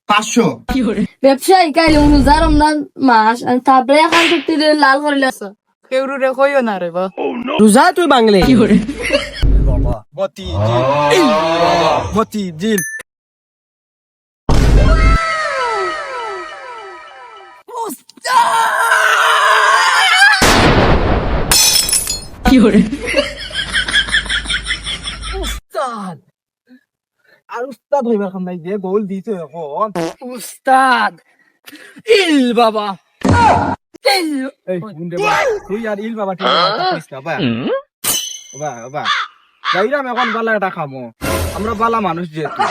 500 ব্যবসায়ী কাইলে রোজা রমজান মাস আর তারপরে এখন থেকে লাল করে লাগছে কেউ রে কইও না রে বা রোজা তুই বাংলে বাবা মতি জিল বাবা মতি জিল উস্তাদ আর উস্তাদ হইবার খান নাই যে গোল দিছে এখন উস্তাদ ইল বাবা এই মুন্ডে বা তুই আর ইল বাবা ঠিক কইস না বা বাবা যাইরাম এখন বালা এটা খামো আমরা বালা মানুষ যেহেতু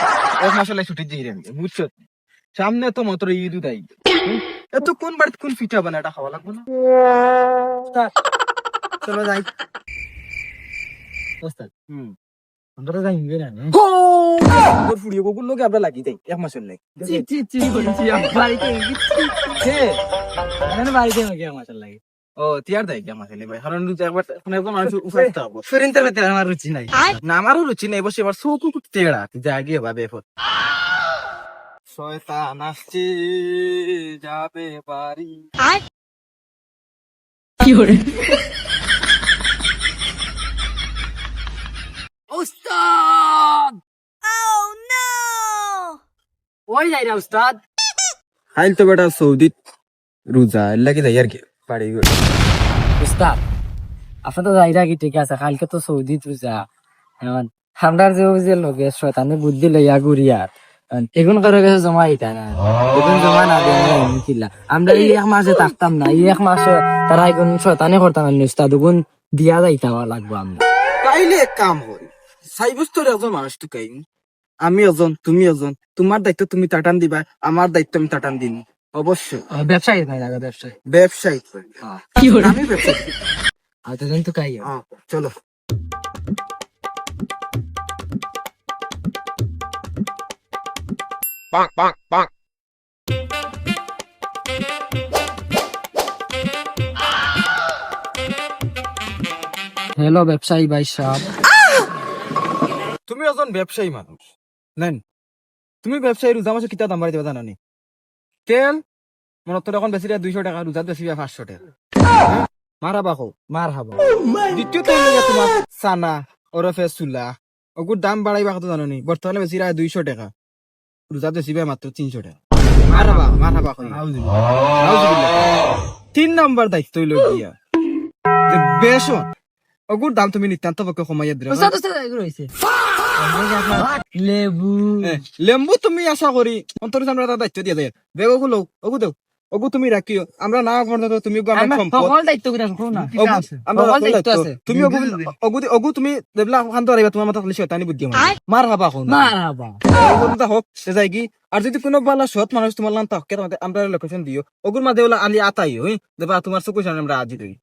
এক মাসে ছুটি যাইরাম বুঝছো সামনে তো মাত্র ঈদ উদাই এত কোন বাড়িতে কোন পিঠা বানা এটা খাওয়া লাগবে না উস্তাদ চলো যাই উস্তাদ আমরা যাই নিবে না তোর ফুড়িয়ে কোকুল লোকে আমরা লাগি যাই এক মাসের লাই চি চি চি বলছি বাড়িতে ছে মানে বাড়িতে নাকি আমার লাগে ও তিয়ার দেয় কি আমাকে ভাই কারণ একবার একবার মানুষ উফাইতে হবে ফেরিনতে ভেতরে আমার রুচি নাই না আমারও রুচি নেই বসে এবার চৌকু তেড়া যা গিয়ে ভাবে এফত শয়তান আসছে যাবে বাড়ি উস্তাদ ওই যাই না উস্তাদ খাইল তো বেটা সৌদিত রোজা লাগে যাই আর কি বাড়ি গেল উস্তাদ আপনার তো যাইরা কি ঠিক আছে কালকে তো সৌদি পূজা আমরা যে ওই যে লোকে শয়তানে বুদ্ধি লইয়া ঘুরিয়ার এখন কারো কাছে জমা ইটা না এখন জমা না দিয়ে আমরা এমনি কিলা আমরা এই এক মাসে থাকতাম না এই এক মাসে তারা এখন শয়তানে করতাম না উস্তাদ ওগুন দিয়া যাইতাম লাগবো আমরা তাইলে এক কাম করি সাই বস্তু একজন মানুষ তো কাই আমি এজন তুমি এজন তোমার দায়িত্ব তুমি টাটান দিবা আমার দায়িত্ব আমি টাটান দিন অবশ্যই ব্যবসায়ী নাই লাগা ব্যবসায়ী ব্যবসায়িক আমি ব্যবসায়িক আর তো কিন্তু কাই চলো হ্যালো ব্যবসায়ী ভাই সাহেব তুমি একজন ব্যবসায়ী মানুষ নেন তুমি ব্যবসায়ী রোজা মাসে কিতা দাম বাড়ি দেবা জানানি তেল মনে তোর এখন বেশি 200 টাকা রোজা বেশি 500 টাকা মারা বাকো মার হাবা দ্বিতীয় তেল তোমার সানা ওরফে সুলা ওগুর দাম বাড়াইবা কত জানানি বর্তমানে বেশি 200 টাকা রোজা বেশি মাত্র 300 টাকা মারা বাকো 3 নম্বর দায়িত্ব হইল গিয়া যে বেসন ওগুর দাম তুমি নিতান্ত পক্ষে কমাইয়া দিলে উস্তাদ উস্তাদ এগুলো হইছে লেবু লেম্বু তুমি আশা করি অন্তর আমরা দায়িত্ব দিয়ে দেয় বেগ ওগুলো ওগু দেও ওগু তুমি রাখিও আমরা না করতে তুমি সকল দায়িত্ব করে রাখো না সকল দায়িত্ব আছে তুমি ওগু তুমি দেবলা খান তো আইবা তোমার মাথা খালি শয়তানি বুদ্ধি মার হাবা কোন মার হাবা ওগুলো হোক সে যাই কি আর যদি কোনো বালা সৎ মানুষ তোমার লান তাকে আমরা লোকেশন দিও ওগুর মাঝে ওলা আলি আতাই হই দেবা তোমার চকুর সামনে আমরা আজি দেই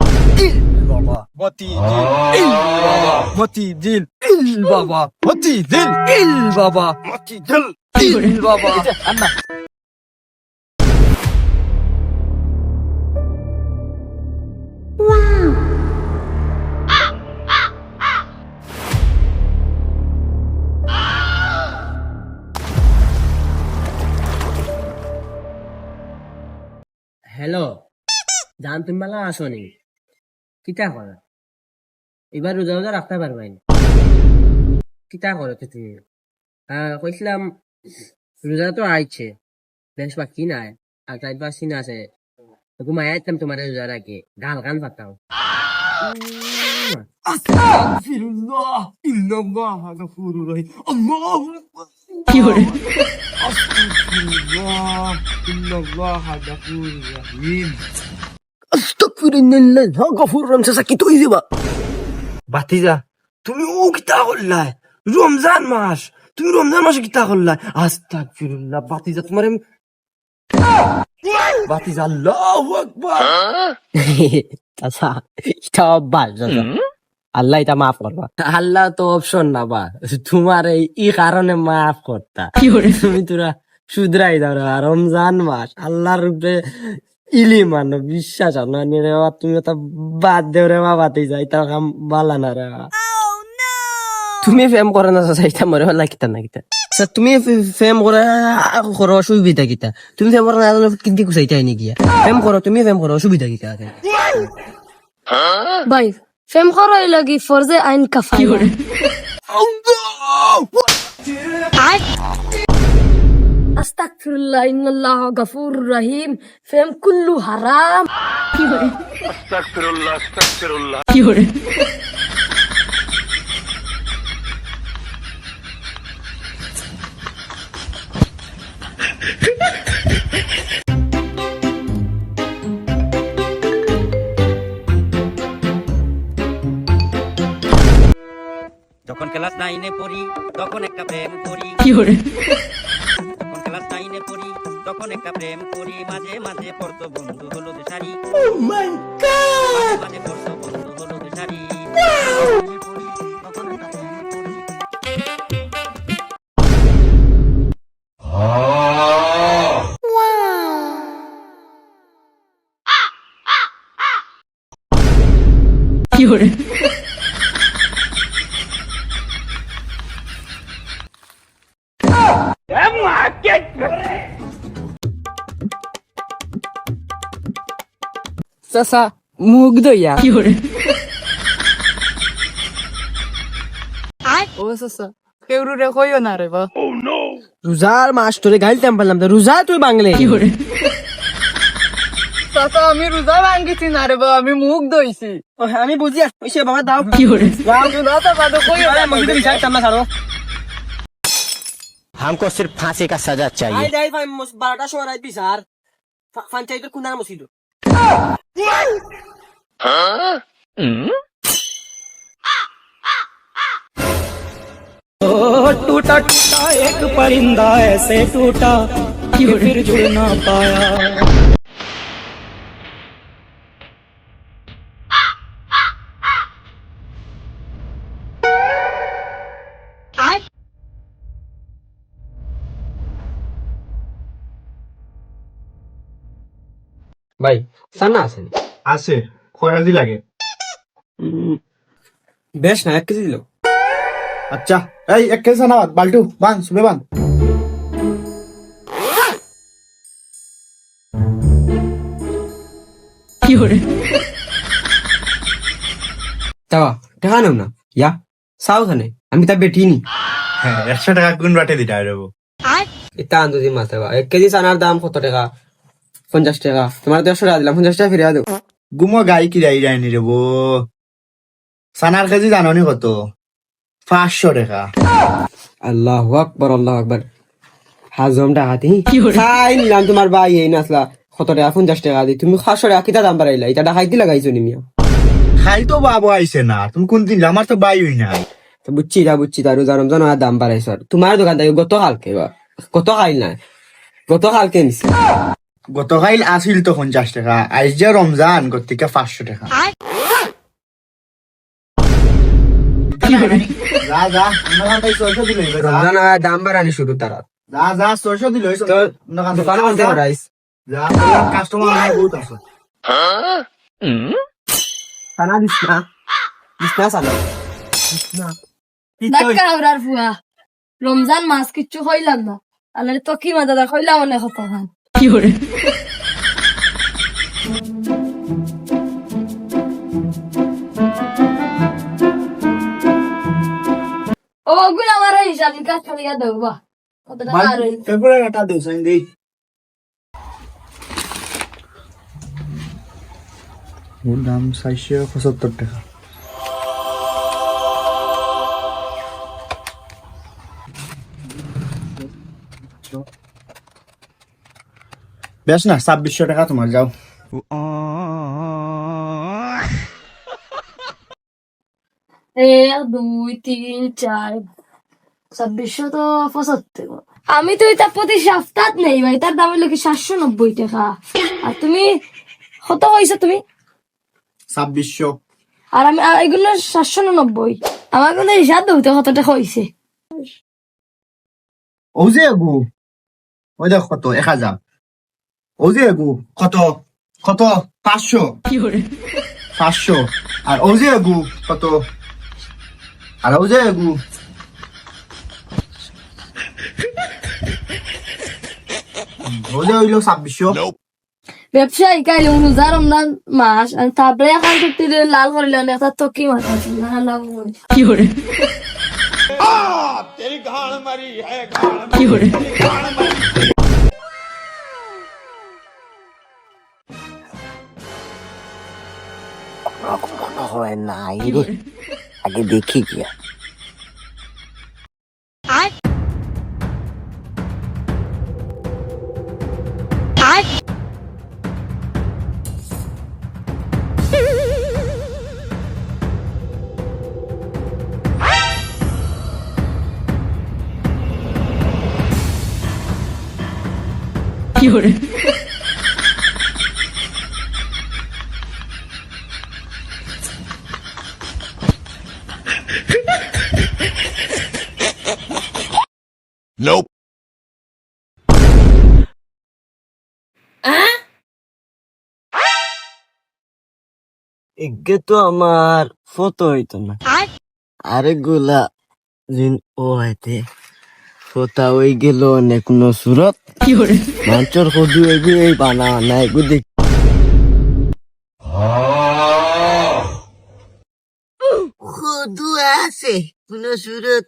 বাবা মতি জিল বাবা মতি জিল ইল বাবা মতি জিল ইল বাবা মতি জিল ইল বাবা আন্না হ্যালো জান তুমি বেলা আসনি কিতা কর এবার রোজা রোজা রাখতে পারবাই কিতা করো তুমি কইছিলাম রোজা তো আইছে বেশ বাকি নাই আর তাই বা সিন আছে ঘুমাই আইতাম তোমার রোজা রাখে গাল গান পাতাও আস্তাগফিরুল্লাহ ইন্নাল্লাহ গফুরুর রহিম আল্লাহু আকবার আস্তাগফিরুল্লাহ ইন্নাল্লাহ গফুরুর রহিম আস্তাগফিরুল্লাহ গফুরুর রহিম সাসা কি তুই দিবা বাতিজা তুমি ও কিতা করলাই রমজান মাস তুমি রমজান মাসে কিতা করলাই আস্তাগফিরুল্লাহ বাতিজা তোমার বাতিজা আল্লাহু আকবার আচ্ছা এটা অভ্যাস আল্লাহ এটা মাফ করবা আল্লাহ তো অপশন না বা তোমার এই কারণে মাফ করতা তুমি তোরা শুধরাই দাও রমজান মাস আল্লাহর রূপে ইলি মানো বিশ্বাস আনো রে তুমি তো বাদ দেও রে মা বাতি যাই তা কাম বালা না রে তুমি ফেম করে না চাইতা মরে হল্লা কিতা না কিতা স্যার তুমি ফেম করো অসুবিধা কিতা তুমি ফেম করো না কিন্তু কুসাইতে নি গিয়া ফেম করো তুমি ফেম করো অসুবিধা কিতা আছে ভাই ফেম করো লাগি ফরজে আইন কাফাই আস্তাগফিরুল্লাহ ইন্নাল্লাহ গফুরুর রহিম ফেম কুল্লু হারাম যখন ক্লাস 9-এ পড়ি তখন একটা প্রেম করি যখন ক্লাস 9-এ পড়ি তখন একটা প্রেম করি মাঝে মাঝে পড়তো বন্ধু হলুদ শাড়ি মাঝে পড়তো বন্ধু হলুদ শাড়ি তখন একটা প্রেম করি চাচা মুখ দইয়া ও চাচা কেউরে কইও না রে বা রোজার মাস তোরে গাইলতাম পারলাম না রোজা তুই বাংলে চাচা আমি রোজা ভাঙ্গিছি না রে বা আমি মুখ দইছি আমি বুঝি ওইসে বাবা দাও না চাচা তো কইও না মসজিদে বিচার চান্না ছাড়ো हमको सिर्फ फांसी का सजा चाहिए আই দাই 12টার সময় রাত বিচার পঞ্চায়েতের কোনার মসজিদ टूटा टूटा एक परिंदा ऐसे टूटा कि फिर जुड़ ना पाया ভাই সান্না আছে আছে খয়ালি লাগে বেশ না 1 কেজি দিল আচ্ছা এই 1 কেজি না বালটু বান সুবে বান তাও টাকা নাও না ইয়া সাও খানে আমি তা বেটিনি হ্যাঁ 100 টাকা কোন বাটে দিটা দেবো এটা আন্দোজি মাছ দেবা 1 কেজি সানার দাম কত টাকা 50 টাকা তোমার 150 টাকা দিলাম 50 টাকা ফিরিয়ে দাও গুমো গাই কি রাই রাইনি রেবো সানার কেজি জানোনি কত 500 টাকা আল্লাহু আকবার আল্লাহু আকবার হাজম টাকা দি খাই নিলাম তোমার ভাই এই নাসলা কত টাকা 50 টাকা দি তুমি 500 টাকা কিটা দাম বাড়াইলা এটা খাইতে লাগাইছো নি মিয়া খাই তো বাবু আইছে না তুমি কোন দিন আমার তো বাই হই নাই তো বুঝছি তার রোজা রমজান আর দাম বাড়াইছো আর তোমার দোকান থেকে গতকালকে কত খাইল না গতকালকে নিছি গতকাল আসিল তো 50 টাকা আজ যে রমজান গতিকে 500 টাকা যা যা নখান তাই 600 দিল রমজান আর দাম বাড়ানি শুরু তারা যা 600 দিল তো দোকান বন্ধ করাইস যা কাস্টমার নাই বহুত আছে সানা দিস না সানা ডাক্কা ওরার ফুয়া রমজান মাস কিচ্ছু হইলাম না আল্লাহ তো কি মাদা হইলাম অনেক হতো ও ওগুলো আমার হিসাব নিকাশ খালিয়া দেবো বা কত টাকা আর হইল? ফেব্রুয়ারি কাটা দেও সাইন দেই ওর দাম 475 টাকা বেশ না 2600 টাকা তোমার যাও 1 2 3 4 2675 আমি তো এটা প্রতি সপ্তাহ নেই ভাই তার দাম হলো কি 790 টাকা আর তুমি কত কইছো তুমি 2600 আর আমি এগুলো 790 আমার কোনো হিসাব দিতে কত টাকা হইছে ও যে গু ওই দেখ কত 1000 ও যে গু কত কত 500 500 আর ও যে গু কত আর ও যে গু রোজা হইলো 2600 ব্যবসায়ী কাইলে রোজা রমজান মাস আর তারপরে এখন তো লাল করিল একটা তো কি মাথা না লাভ হয় না রে আগে দেখি গিয়া Nope. এগে তো আমার ফটো হইতো না আরে গুলা জিন ও হাইতে ফোতা হয়ে গেল অনেক নসুরত মাঞ্চর কদু এগু এই বানা না এগু দেখ কদু আছে কোন সুরত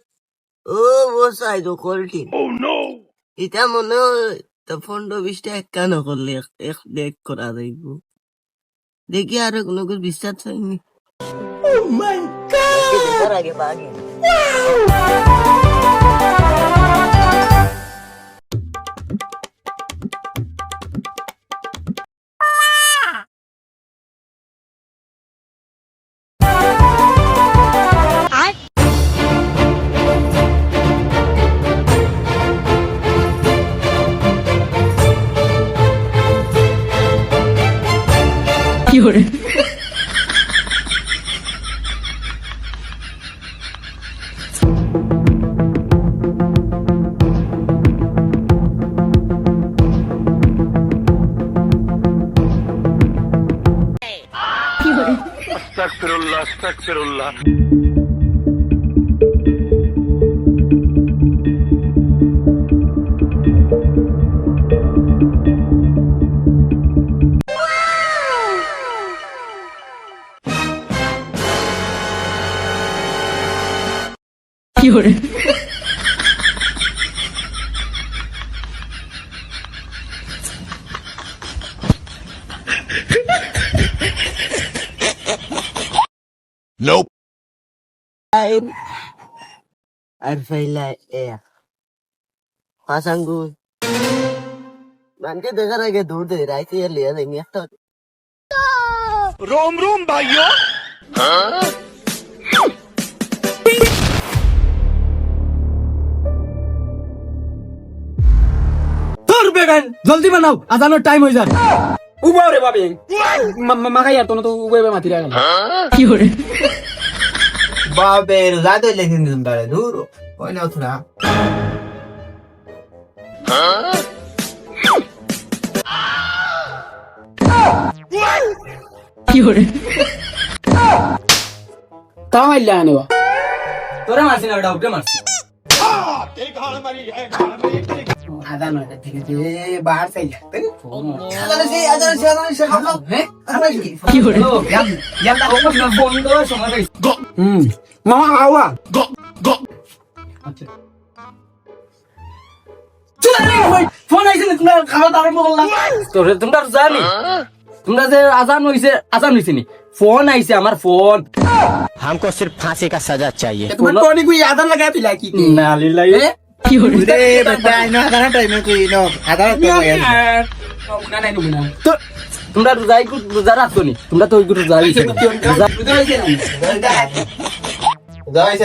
ও বসাই তো কলটি এটা মনে হয় তো 15-20 টাকা কেন করলে এক দেখ করা যাইব দেখি আর কোনো কিছু বিশ্বাস হয়নি আগে বাগে Nope. আর ফাইলা পাসাঙ্গু মানকে দেখার আগে দৌড় দে রাইতে লিয়া দেনি একটা Rom rom bhaiyo. তোর বেগান জলদি বানাও আজানোর টাইম হয়ে যায় উবাও রে বাবে মাখাই আর তো উবাবে মাতি রাখলাম বাবে রোজা তো লেখিন দিন বারে দূর ওই না উঠরা তাও মাইলা আনেবা তোরা মারছি না ওটা উপরে মারছি আদান হইতে থেকে যে বাহার চাই লাগতে মামা আওয়া ফোন আইছে না তোমরা খাওয়া দাওয়া বললাম তোরে তোমরা জানি তোমরা যে আজান হইছে নি ফোন আইছে আমার ফোন हमको सिर्फ फांसी का सजा चाहिए. তোমার কোনি কই আদান লাগাই তুই লাগি না লিলাই রে বেটা আইনো আধার টাইমে কই নো আধার তো তো তোমরা রোজা রাখছো নি তোমরা তো ওই রোজা হইছে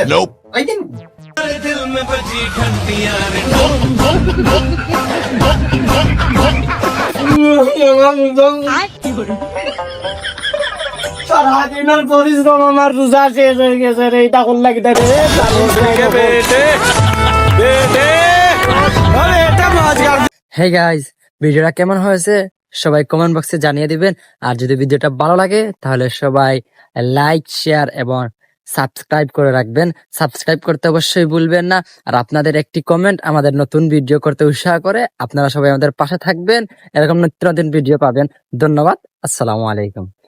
Nope. সারাদিনের পরিশ্রম আমার রোজা শেষ হয়ে গেছে রে এটা করলা কি রে হে গাইস ভিডিওটা কেমন হয়েছে সবাই কমেন্ট বক্সে জানিয়ে দিবেন আর যদি ভিডিওটা ভালো লাগে তাহলে সবাই লাইক শেয়ার এবং সাবস্ক্রাইব করে রাখবেন। সাবস্ক্রাইব করতে অবশ্যই ভুলবেন না। আর আপনাদের একটি কমেন্ট আমাদের নতুন ভিডিও করতে উৎসাহ করে। আপনারা সবাই আমাদের পাশে থাকবেন, এরকম নিত্য নতুন ভিডিও পাবেন। ধন্যবাদ, আসসালামু আলাইকুম।